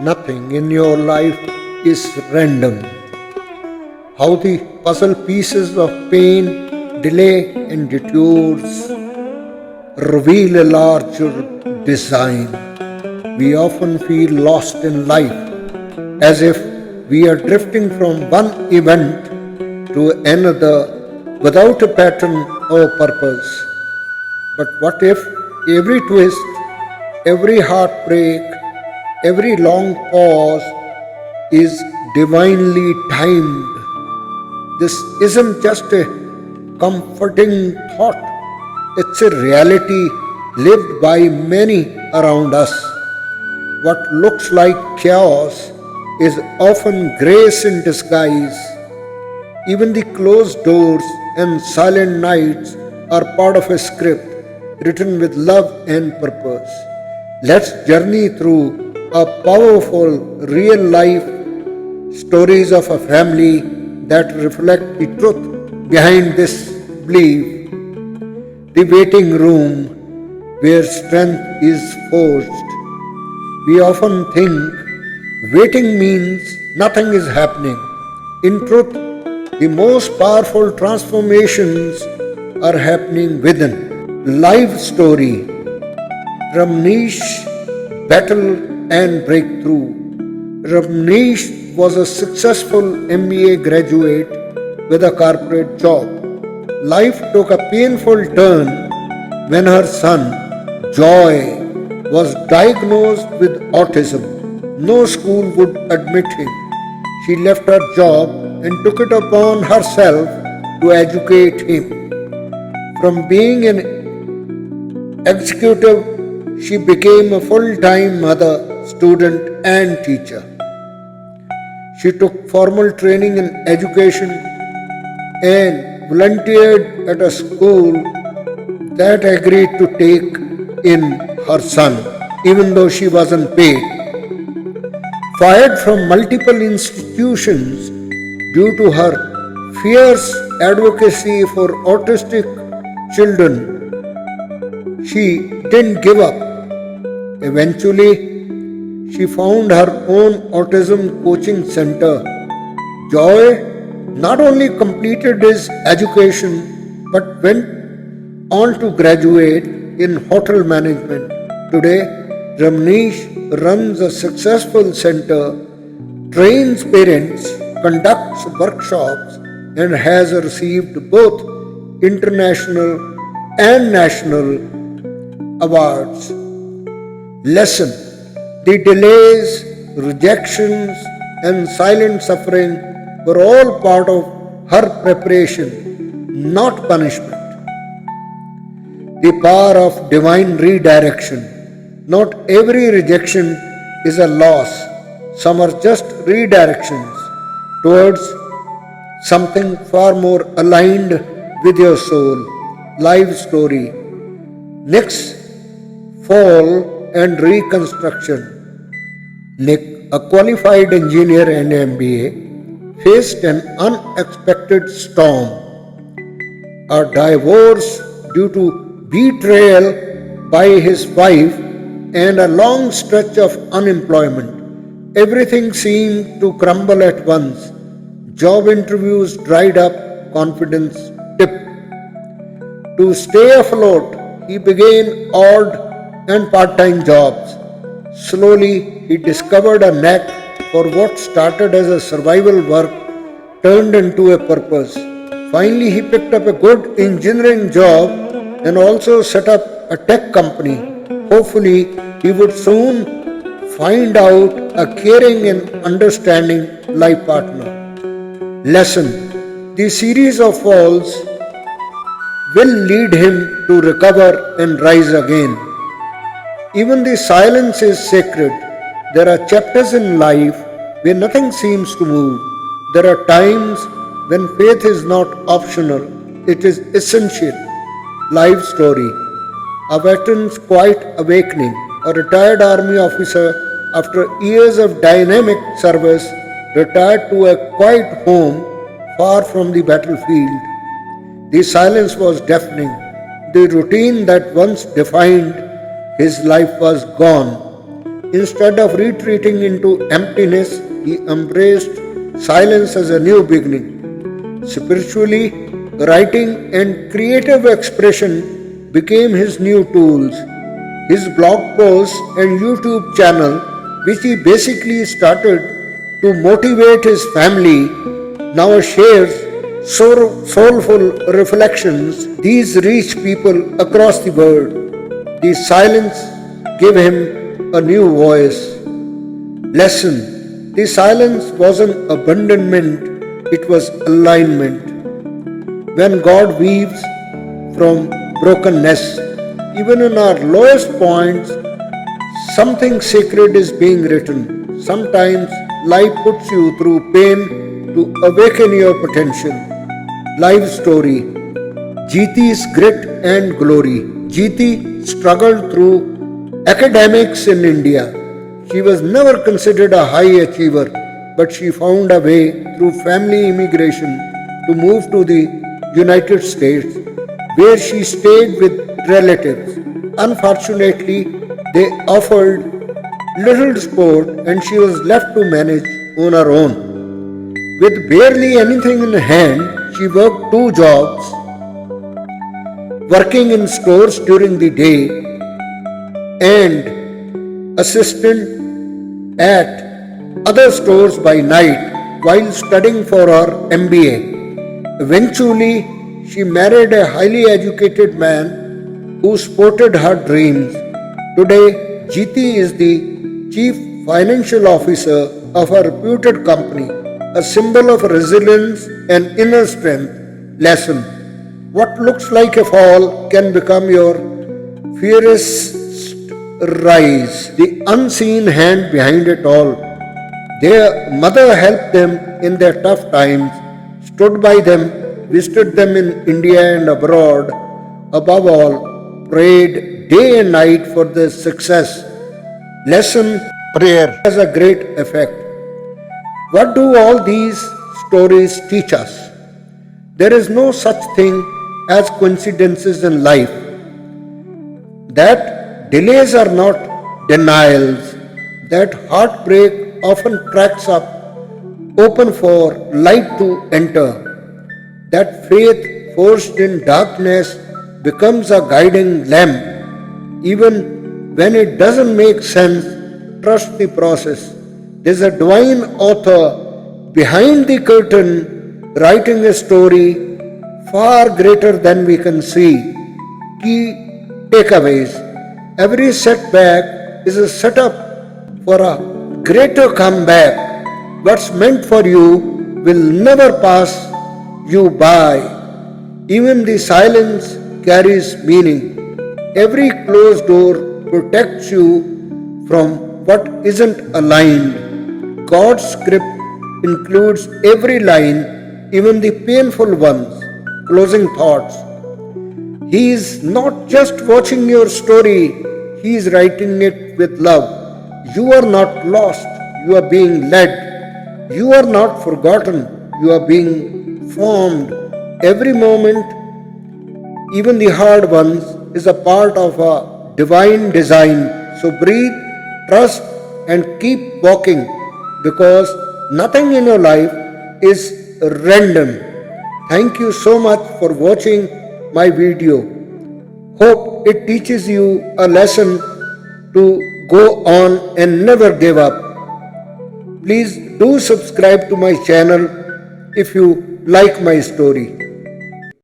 Nothing in your life is random. How the puzzle pieces of pain, delay, and detours reveal a larger design. We often feel lost in life, as if we are drifting from one event to another without a pattern or purpose. But what if every twist, every heartbreak, every long pause is divinely timed? This isn't just a comforting thought, it's a reality lived by many around us. What looks like chaos is often grace in disguise. Even the closed doors and silent nights are part of a script written with love and purpose. Let's journey through a powerful real life stories of a family that reflect the truth behind this belief. The waiting room where strength is forged. We often think waiting means nothing is happening. In truth, the most powerful transformations are happening within. Life story: Ramneesh, battle and breakthrough. Ramneesh was a successful MBA graduate with a corporate job. Life took a painful turn when her son, Joy, was diagnosed with autism. No school would admit him. She left her job and took it upon herself to educate him. From being an executive, she became a full-time mother, student, and teacher. She took formal training in education and volunteered at a school that agreed to take in her son, even though she wasn't paid. Fired from multiple institutions due to her fierce advocacy for autistic children, she didn't give up. Eventually, she found her own autism coaching center. Joy not only completed his education but went on to graduate in hotel management. Today, Ramneesh runs a successful center, trains parents, conducts workshops, and has received both international and national awards. Lesson: the delays, rejections, and silent suffering were all part of her preparation, not punishment. The power of divine redirection. Not every rejection is a loss. Some are just redirections towards something far more aligned with your soul. Life story: Nick's fall and reconstruction. Nick, a qualified engineer and MBA, faced an unexpected storm: a divorce due to betrayal by his wife and a long stretch of unemployment. Everything seemed to crumble at once. Job interviews dried up, confidence dipped. To stay afloat, he began odd and part-time jobs. Slowly, he discovered a knack for what started as a survival work turned into a purpose. Finally, he picked up a good engineering job and also set up a tech company. Hopefully, he would soon find out a caring and understanding life partner. Lesson: the series of falls will lead him to recover and rise again. Even the silence is sacred. There are chapters in life where nothing seems to move. There are times when faith is not optional, it is essential. Life story: a veteran's quiet awakening. A retired army officer, after years of dynamic service, retired to a quiet home far from the battlefield. The silence was deafening. The routine that once defined his life was gone. Instead of retreating into emptiness, he embraced silence as a new beginning. Spiritually, writing and creative expression became his new tools. His blog posts and YouTube channel, which he basically started to motivate his family, now shares soulful reflections. These reach people across the world. The silence gave him a new voice. Lesson: the silence wasn't abandonment, it was alignment. When God weaves from brokenness, even in our lowest points, something sacred is being written. Sometimes life puts you through pain to awaken your potential. Life story: Jeeti's grit and glory. Jeeti struggled through academics in India. She was never considered a high achiever, but she found a way through family immigration to move to the United States, where she stayed with relatives. Unfortunately, they offered little support and she was left to manage on her own. With barely anything in hand, she worked two jobs, working in stores during the day and assistant at other stores by night while studying for her MBA. Eventually, she married a highly educated man who supported her dreams. Today, Jeeti is the chief financial officer of a reputed company, a symbol of resilience and inner strength. Lesson: what looks like a fall can become your fiercest rise. The unseen hand behind it all. Their mother helped them in their tough times, stood by them, visited them in India and abroad. Above all, prayed day and night for their success. Lesson: prayer has a great effect. What do all these stories teach us? There is no such thing as coincidences in life. That delays are not denials. That heartbreak often cracks up open for light to enter. That faith forged in darkness becomes a guiding lamp. Even when it doesn't make sense, trust the process. There's a divine author behind the curtain writing a story far greater than we can see. Key takeaways: every setback is a setup for a greater comeback. What's meant for you will never pass you by. Even the silence carries meaning. Every closed door protects you from what isn't aligned. God's script includes every line, even the painful ones. Closing thoughts: He is not just watching your story, He is writing it with love. You are not lost, you are being led. You are not forgotten, you are being formed. Every moment, even the hard ones, is a part of a divine design. So breathe, trust, and keep walking, because nothing in your life is random. Thank you so much for watching my video. Hope it teaches you a lesson to go on and never give up. Please do subscribe to my channel if you like my story.